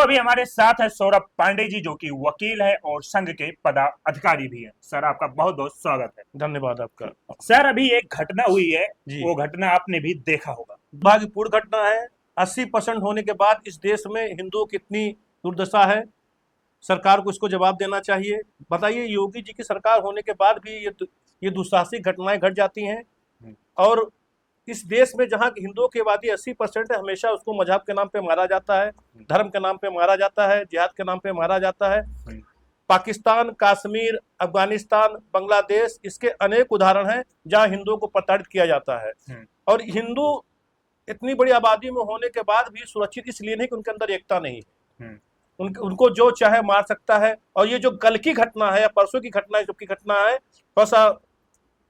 अभी हमारे साथ है सौरभ पांडे जी, जो कि वकील है और संघ के पदाधिकारी भी हैं। सर, आपका बहुत बहुत स्वागत है। धन्यवाद आपका। सर, अभी एक घटना हुई है, जी। वो घटना आपने भी देखा होगा। दुर्भाग्यपूर्ण घटना है। 80% होने के बाद इस देश में हिंदुओं की इतनी दुर्दशा है। सरकार को इसको जवाब देना चाहिए। बताइए, योगी जी की सरकार होने के बाद भी ये दुस्साहसिक घटनाएं घट जाती हैं। और इस देश में जहाँ हिंदुओं की आबादी 80% है, हमेशा उसको मजहब के नाम पे मारा जाता है, धर्म के नाम पे मारा जाता है, जिहाद के नाम पे मारा जाता है। पाकिस्तान, कश्मीर, अफगानिस्तान, बांग्लादेश, इसके अनेक उदाहरण हैं जहाँ हिंदुओं को प्रताड़ित किया जाता है। और हिंदू इतनी बड़ी आबादी में होने के बाद भी सुरक्षित इसलिए नहीं कि उनके अंदर एकता नहीं है। उनको जो चाहे मार सकता है। और ये जो कल की घटना है या परसों की घटना है, जबकि घटना है थोड़ा सा,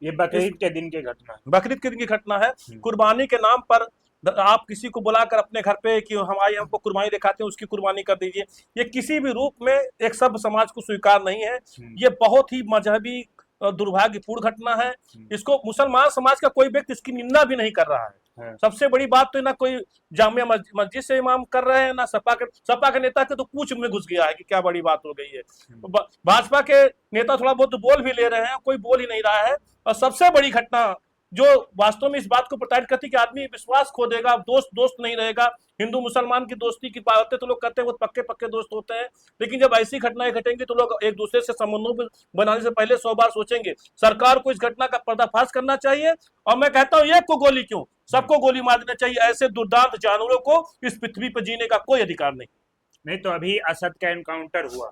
ये बकरीद के दिन की घटना है। बकरीद के दिन की घटना है। कुर्बानी के नाम पर आप किसी को बुलाकर अपने घर पे कि हमारे हमको कुर्बानी दिखाते हैं, उसकी कुर्बानी कर दीजिए। ये किसी भी रूप में एक सभ्य समाज को स्वीकार नहीं है। ये बहुत ही मजहबी दुर्भाग्यपूर्ण घटना है। इसको मुसलमान समाज का कोई व्यक्ति इसकी निंदा भी नहीं कर रहा है। सबसे बड़ी बात तो ना कोई जामिया मस्जिद से इमाम कर रहे हैं, ना सपा के नेता के तो पूछ में घुस गया है कि क्या बड़ी बात हो गई है। भाजपा के नेता थोड़ा बहुत बोल भी ले रहे हैं, कोई बोल ही नहीं रहा है। और सबसे बड़ी घटना जो वास्तव में इस बात को प्रताड़ित करती है कि आदमी विश्वास खो देगा, दोस्त नहीं रहेगा। हिंदू मुसलमान की दोस्ती की बातें तो लोग करते हैं, वो पक्के दोस्त होते हैं। लेकिन जब ऐसी घटनाएं घटेंगी तो लोग एक दूसरे से संबंधों बनाने से पहले 100 बार सोचेंगे। सरकार को इस घटना का पर्दाफाश करना चाहिए। और मैं कहता हूं, एक को गोली क्यों, सबको गोली मार देना चाहिए। ऐसे दुर्दांत जानवरों को इस पृथ्वी पर जीने का कोई अधिकार नहीं। तो अभी असद का एनकाउंटर हुआ,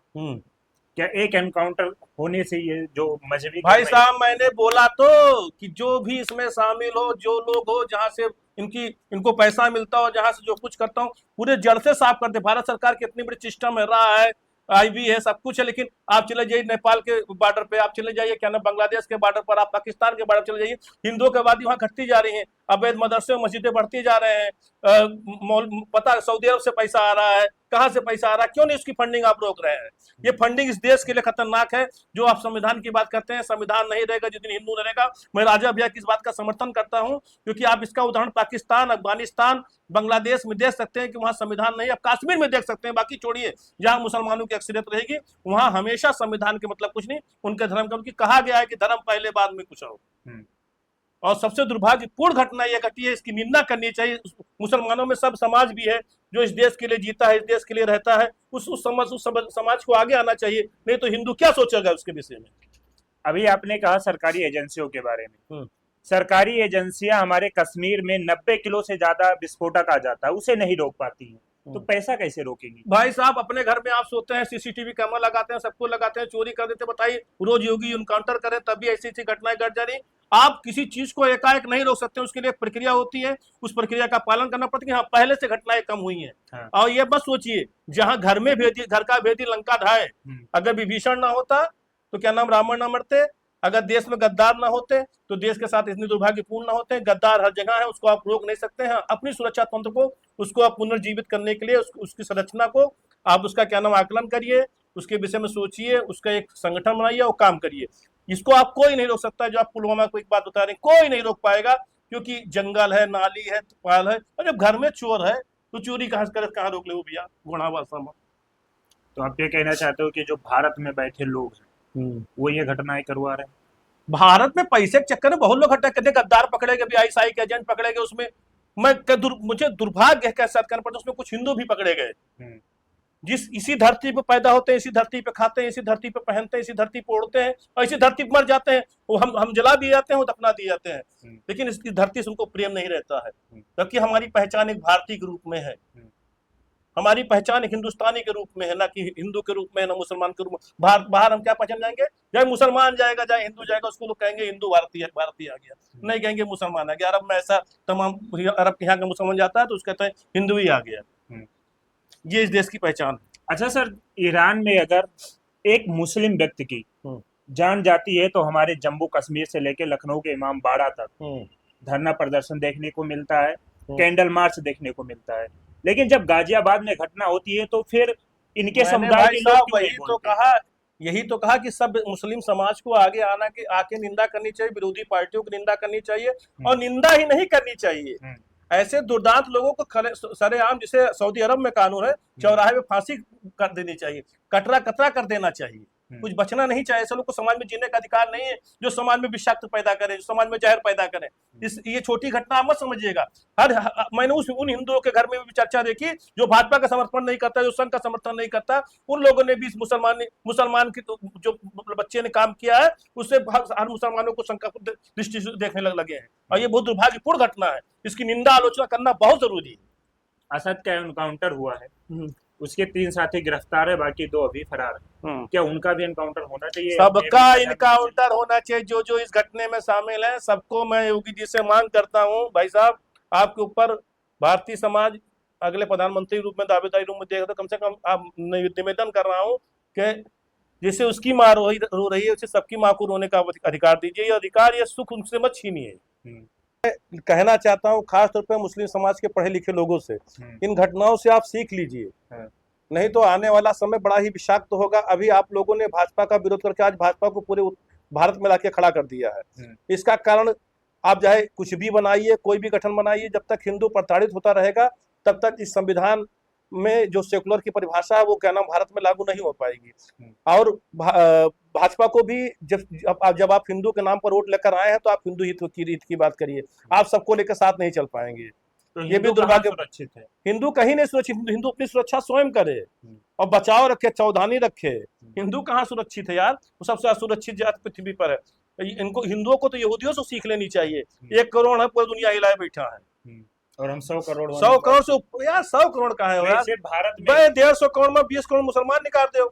क्या एक एनकाउंटर होने से ये जो मजहबी भाई साहब, मैंने बोला तो कि जो भी इसमें शामिल हो, जो लोग हो, जहां से इनको पैसा मिलता हो, जहां से जो कुछ करता हूं, पूरे जड़ से साफ कर दे। भारत सरकार की इतनी बड़ी सिस्टम है, रहा है, आईबी है, सब कुछ है। लेकिन आप चले जाइए नेपाल के बॉर्डर पे, आप चले जाइए क्या ना बांग्लादेश के बॉर्डर पर, आप पाकिस्तान के बॉर्डर चले जाइए, हिंदुओं की आबादी वहां घटती जा रही है। अवैध मदरसे मस्जिदें बढ़ती जा रहे हैं। पता सऊदी अरब से पैसा आ रहा है, कहां से पैसा आ रहा है, क्यों नहीं उसकी फंडिंग आप रोक रहे हैं? ये फंडिंग इस देश के लिए खतरनाक है। जो आप संविधान की बात करते हैं, संविधान नहीं रहेगा जिस दिन हिंदू नहीं रहेगा। मैं राजा भैया की इस बात का समर्थन करता हूं, क्योंकि आप इसका उदाहरण पाकिस्तान, अफगानिस्तान, बांग्लादेश में देख सकते हैं कि वहां संविधान नहीं है। आप कश्मीर में देख सकते हैं, बाकी छोड़िए, जहां मुसलमानों की अक्सरियत रहेगी वहां हमेशा संविधान के मतलब कुछ नहीं, उनके धर्म का। उनकी कहा गया है कि धर्म पहले बाद में कुछ हो। और सबसे दुर्भाग्यपूर्ण घटना यह घटी है, इसकी निंदा करनी चाहिए। मुसलमानों में सब समाज भी है जो इस देश के लिए जीता है, इस देश के लिए रहता है। उस समाज को आगे आना चाहिए, नहीं तो हिंदू क्या सोचेगा उसके विषय में। अभी आपने कहा सरकारी एजेंसियों के बारे में, सरकारी एजेंसियां हमारे कश्मीर में 90 किलो से ज्यादा विस्फोटक आ जाता है, उसे नहीं रोक पाती हैं, तो पैसा कैसे रोकेंगी? भाई साहब, अपने घर में आप सोते हैं, सीसीटीवी कैमरा लगाते हैं, सबको लगाते हैं, चोरी कर देते, बताइए रोज योगी इनकाउंटर करें तब भी ऐसी घटनाएं घट जा रही। आप किसी चीज को एकाएक नहीं रोक सकते, उसके लिए एक प्रक्रिया होती है, उस प्रक्रिया का पालन करना पड़ता है। हाँ, पहले से घटनाएं कम हुई हैं। हाँ। और ये बस सोचिए, जहां घर का भेदी लंका ढाए, अगर विभीषण ना होता तो क्या नाम रावण ना मरते, अगर देश में गद्दार ना होते तो देश के साथ इतनी दुर्भाग्यपूर्ण ना होते। गद्दार हर जगह है, उसको आप रोक नहीं सकते हैं। अपनी सुरक्षा तंत्र को, उसको आप पुनर्जीवित करने के लिए उसकी संरचना को आप उसका क्या नाम आकलन करिए, उसके विषय में सोचिए, उसका एक संगठन बनाइए और काम करिए। इसको आप कोई नहीं रोक सकता। जो आप पुलवामा को एक बात बता रहे हैं, कोई नहीं रोक पाएगा, क्योंकि जंगल है, नाली है, पाल है। और जब घर में चोर है तो चोरी कहाँ रोक ले वो भैया, घोड़ावासा में। तो आप ये कहना चाहते हो कि जो भारत में बैठे लोग हैं वो ये घटनाएं करवा रहे हैं? भारत में पैसे के चक्कर में बहुत लोग घटना करते, गद्दार पकड़े गए, बीआईएसआई के एजेंट पकड़े गए। उसमें मुझे दुर्भाग्य है साथ करना पड़ता, उसमें कुछ हिंदू भी पकड़े गए। इसी धरती पे पैदा होते हैं, इसी धरती पे खाते हैं, इसी धरती पे पहनते हैं, इसी धरती पे उड़ते हैं, और इसी धरती पे मर जाते हैं। वो हम जला दिए जाते हैं, वो दफना दिए जाते हैं। लेकिन इसकी धरती से उनको प्रेम नहीं रहता है, जबकि हमारी पहचान एक भारतीय के रूप में है। हमारी पहचान एक हिंदुस्तानी के रूप में है, ना कि हिंदू के रूप में, ना मुसलमान के रूप में। बाहर हम क्या पहचान जाएंगे? चाहे मुसलमान जाएगा, चाहे हिंदू जाएगा, उसको लोग कहेंगे हिंदू भारतीय आ गया, नहीं कहेंगे मुसलमान आ गया। अरब में ऐसा तमाम अरब के यहाँ का मुसलमान जाता है तो उसको कहते हैं हिंदू ही आ गया। ये इस देश की पहचान है। अच्छा सर, ईरान में अगर एक मुस्लिम व्यक्ति की जान जाती है तो हमारे जम्मू कश्मीर से लेकर लखनऊ के इमाम बाड़ा तक धरना प्रदर्शन देखने को मिलता है, कैंडल मार्च देखने को मिलता है। लेकिन जब गाजियाबाद में घटना होती है तो फिर इनके समुदाय के लोग यही तो कहा कि सब मुस्लिम समाज को आगे आके निंदा करनी चाहिए, विरोधी पार्टियों की निंदा करनी चाहिए, और निंदा ही नहीं करनी चाहिए, ऐसे दुर्दांत लोगों को सरेआम, जिसे सऊदी अरब में कानून है, चौराहे पे फांसी कर देनी चाहिए, कतरा कतरा कर देना चाहिए, कुछ बचना नहीं चाहिए। ऐसे लोग को समाज में जीने का अधिकार नहीं है, जो समाज में विषाक्त पैदा करे, जो समाज में जहर पैदा करे। ये छोटी घटना आप मत समझिएगा। मैंने उन हिंदुओं के घर में भी चर्चा देखी जो भाजपा का समर्थन नहीं करता, जो संघ का समर्थन नहीं करता, उन लोगों ने भी मुसलमान की जो बच्चे ने काम किया है, उससे हर मुसलमानों को शंका दृष्टि से देखने लगे हैं, और ये बहुत दुर्भाग्यपूर्ण घटना है। इसकी निंदा आलोचना करना बहुत जरूरी है। असद का एनकाउंटर हुआ है, उसके 3 साथी गिरफ्तार है, बाकी 2 अभी फरार है। क्या उनका भी एनकाउंटर होना चाहिए? सबका एनकाउंटर होना चाहिए, जो जो इस घटने में शामिल है, सबको। मैं योगी जी से मांग करता हूं, भाई साहब, आपके ऊपर भारतीय समाज अगले प्रधानमंत्री रूप में दावेदारी रूप में देगा, तो कम से कम आप निवेदन कर रहा हूं कि जैसे उसकी माँ रो रही है, उसे सबकी माँ को रोने का अधिकार दीजिए। ये अधिकार, ये सुख उनसे मत छीनिए। कहना चाहता हूँ खास तौर पर मुस्लिम समाज के पढ़े लिखे लोगों से, इन घटनाओं से आप सीख लीजिए, नहीं तो आने वाला समय बड़ा ही विषाक्त होगा। अभी आप लोगों ने भाजपा का विरोध करके आज भाजपा को पूरे भारत में लाके खड़ा कर दिया है। इसका कारण, आप चाहे कुछ भी बनाइए, कोई भी गठन बनाइए, जब तक हिंदू प्रताड़ित होता रहेगा तब तक इस संविधान में जो सेकुलर की परिभाषा है वो क्या नाम भारत में लागू नहीं हो पाएगी। और भाजपा को भी जब आप हिंदू के नाम पर वोट लेकर आए हैं, तो आप हिंदू हित की बात करिए। आप सबको लेकर साथ नहीं चल पाएंगे, तो ये भी दुर्भाग्य। सुरक्षित है हिंदू कहीं नहीं सुरक्षित। हिंदू अपनी सुरक्षा स्वयं करे और बचाव रखे, सावधानी रखे। हिंदू कहाँ सुरक्षित है यार? वो सबसे असुरक्षित जात पृथ्वी पर है। इनको, हिंदुओं को तो यहूदियों से सीख लेनी चाहिए। 1 करोड़ है, पूरी दुनिया हिलाए बैठा है, और हम 100 करोड़ से यार 100 करोड़ का है यार? भारत में 150 करोड़ में 20 करोड़ मुसलमान निकाल दो,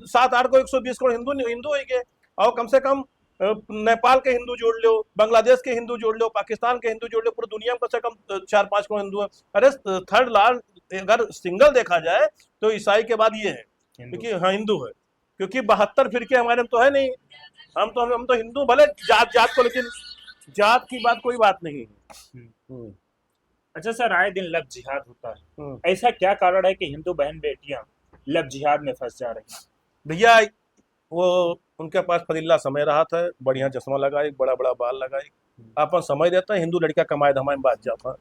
7-8 को 120 करोड़ हिंदू हो गए। और कम से कम नेपाल के हिंदू जोड़ लो, बांग्लादेश के हिंदू जोड़ लो, पाकिस्तान के हिंदू जोड़ लो, पूरी दुनिया में कम से कम 4-5 करोड़ हिंदू है। अरे थर्ड लार्ज अगर सिंगल देखा जाए तो ईसाई के बाद ये है, क्योंकि हाँ हिंदू है, क्योंकि 72 फिरके हमारे में तो है नहीं। हम तो हिंदू, भले जात को, लेकिन जात की बात कोई बात नहीं है। अच्छा सर, आए दिन लव जिहाद होता है, ऐसा क्या कारण है कि हिंदू बहन बेटियां लव जिहाद में फंस जा रही हैं? भैया, वो उनके पास फजीला समय रहा था, बढ़िया चश्मा लगाई, बड़ा बड़ा बाल लगाई, अपन समय देता है। हिंदू लड़कियां कमाए धमाए में बात जाता है,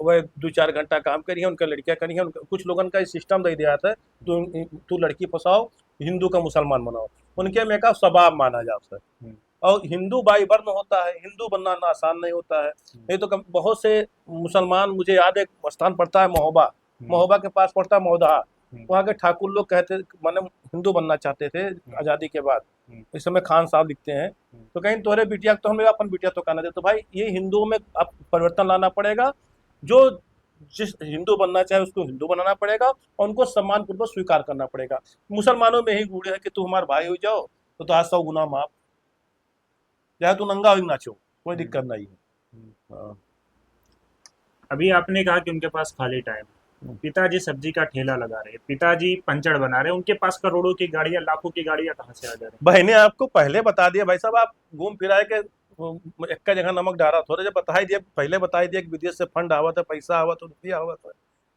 वह 2-4 घंटा काम करी है, उनका लड़कियां करी है। कुछ लोगों का सिस्टम दे दिया था, तू लड़की फंसाओ, हिंदू का मुसलमान बनाओ, उनके में का स्वभाव माना जाता है। और हिंदू बाई वर्ण होता है, हिंदू बनना आसान नहीं होता है। नहीं तो बहुत से मुसलमान, मुझे याद है एक स्थान पड़ता है महोबा के पास पड़ता है मौदा, वहाँ के ठाकुर लोग कहते, माने हिंदू बनना चाहते थे आज़ादी के बाद। इस समय खान साहब लिखते हैं, तो कहीं तोहरे बिटिया तो हमें अपन बिटिया तो कहना दे। तो भाई ये हिंदुओं में अब परिवर्तन लाना पड़ेगा। जो जिस हिंदू बनना चाहे उसको हिंदू बनाना पड़ेगा, और उनको सम्मान पूर्वक स्वीकार करना पड़ेगा। मुसलमानों में ही गुड़े है कि तू हमारे भाई हो जाओ तो आज 100 गुना माफ, चाहे तू नंगा हो नाचो, कोई दिक्कत नहीं है। अभी आपने कहा कि उनके पास खाली टाइम, पिताजी सब्जी का ठेला लगा रहे हैं, पिताजी पंचर बना रहे हैं, उनके पास करोड़ों की गाड़ियां, लाखों की गाड़ियां कहाँ से आ जा रही हैं? बहने आपको पहले बता दिया भाई साहब, आप घूम फिराए के एक का जगह नमक डारा, थोड़ा जब बता ही दिया, पहले बता ही दिया कि विदेश से फंड आवत है, पैसा आवत है, रुपया आवत है।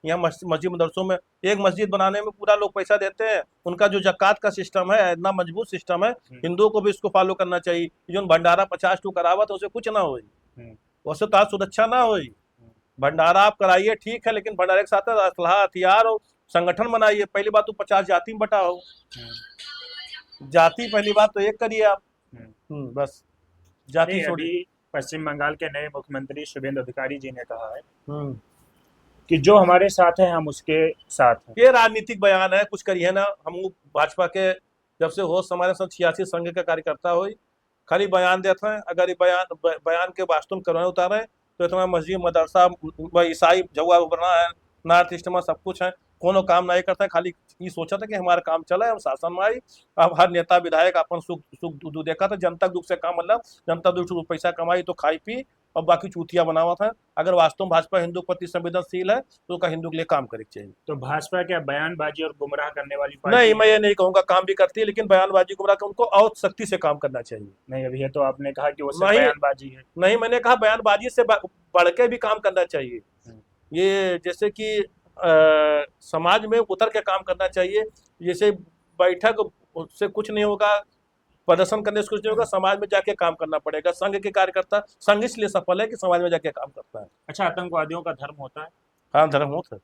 यहाँ मस्जिद मदरसों में, एक मस्जिद बनाने में पूरा लोग पैसा देते हैं। उनका जो जकात का सिस्टम है, इतना मजबूत सिस्टम है, हिंदुओं को भी इसको फॉलो करना चाहिए। जो भंडारा 50 टू करावत है, उसे कुछ ना हो, वैसे तो सुरक्षा ना हो। भंडारा आप कराइए ठीक है, लेकिन भंडारे के साथ असलहा, हथियार और संगठन बनाइए। पहली बात तो 50 जाति में बटा हो, जाति पहली बात तो एक करिए आप, बस जाति छोड़िए। पश्चिम बंगाल के नए मुख्यमंत्री शुभेंदु अधिकारी जी ने कहा है कि जो हमारे साथ है हम उसके साथ हैं। ये राजनीतिक बयान है, कुछ करिए ना। हम भाजपा के जब से होश हमारे साथ 86 संघ का कार्यकर्ता हो, खाली बयान देते हैं। अगर ये बयान के वास्तव में करवाए उतारे तो इतना मस्जिद मदरसा ईसाई जगह बना है, नॉर्थ ईस्ट में सब कुछ है, कोनो काम नहीं करता है। खाली ये सोचा था कि हमारा काम चला है, हम शासन में आई। अब हर नेता विधायक अपन सुख देखा था, जनता दुख से काम, मतलब जनता दुख पैसा कमाई तो खाई पी और बाकी चूतिया बनावा था। अगर वास्तव में भाजपा हिंदू प्रति संवेदनशील है तो उसका हिंदू के लिए काम करे चाहिए। तो भाजपा क्या बयानबाजी और गुमराह करने वाली नहीं, मैं ये नहीं कहूँगा, काम भी करती है, लेकिन बयानबाजी गुमराह कर उनको और सख्ती से काम करना चाहिए। नहीं, अभी ये तो आपने कहा कि वो बयानबाजी है। नहीं, मैंने कहा बयानबाजी से बढ़ के भी काम करना चाहिए। ये जैसे कि समाज में उतर के काम करना चाहिए। जैसे बैठक उससे कुछ नहीं होगा, प्रदर्शन करने से कुछ नहीं होगा, समाज में जाके काम करना पड़ेगा। संघ के कार्यकर्ता, संघ इसलिए सफल है कि समाज में जाके काम करता है। अच्छा, आतंकवादियों का धर्म होता है? हाँ, धर्म होता है,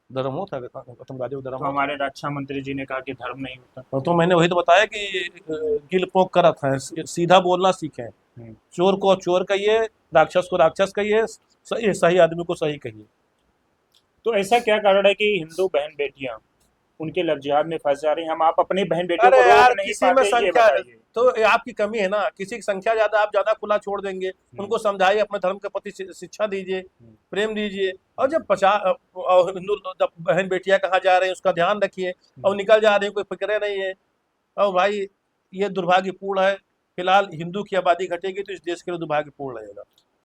धर्म होता है, आतंकवादियों का धर्म तो होता हमारे रक्षा मंत्री जी ने कहा कि धर्म नहीं होता। है। तो मैंने वही तो बताया कि गिल पोक कर रखा है, सीधा बोलना सीखें। हम्म। चोर को चोर कहिए, राक्षस को राक्षस कहिए, सही आदमी को सही कहिए। तो ऐसा क्या कारण है कि हिंदू बहन बेटियां उनके लव जिहाद में फंस जा रही हैं? हम आप अपनी बहन बेटियों अरे को रोक यार, नहीं किसी में पाते, ये संख्या, बताइए। तो ये आपकी कमी है ना, किसी की संख्या ज्यादा, आप ज्यादा खुला छोड़ देंगे, उनको समझाइए, अपने धर्म के प्रति शिक्षा दीजिए, प्रेम दीजिए। और जब 50 हिंदू जब बहन बेटियां कहाँ जा रही हैं उसका ध्यान रखिए, और निकल जा रही है, कोई फिक्र नहीं है। और भाई, ये दुर्भाग्यपूर्ण है। फिलहाल हिंदू की आबादी घटेगी तो इस देश के लिए दुर्भाग्यपूर्ण रहेगा।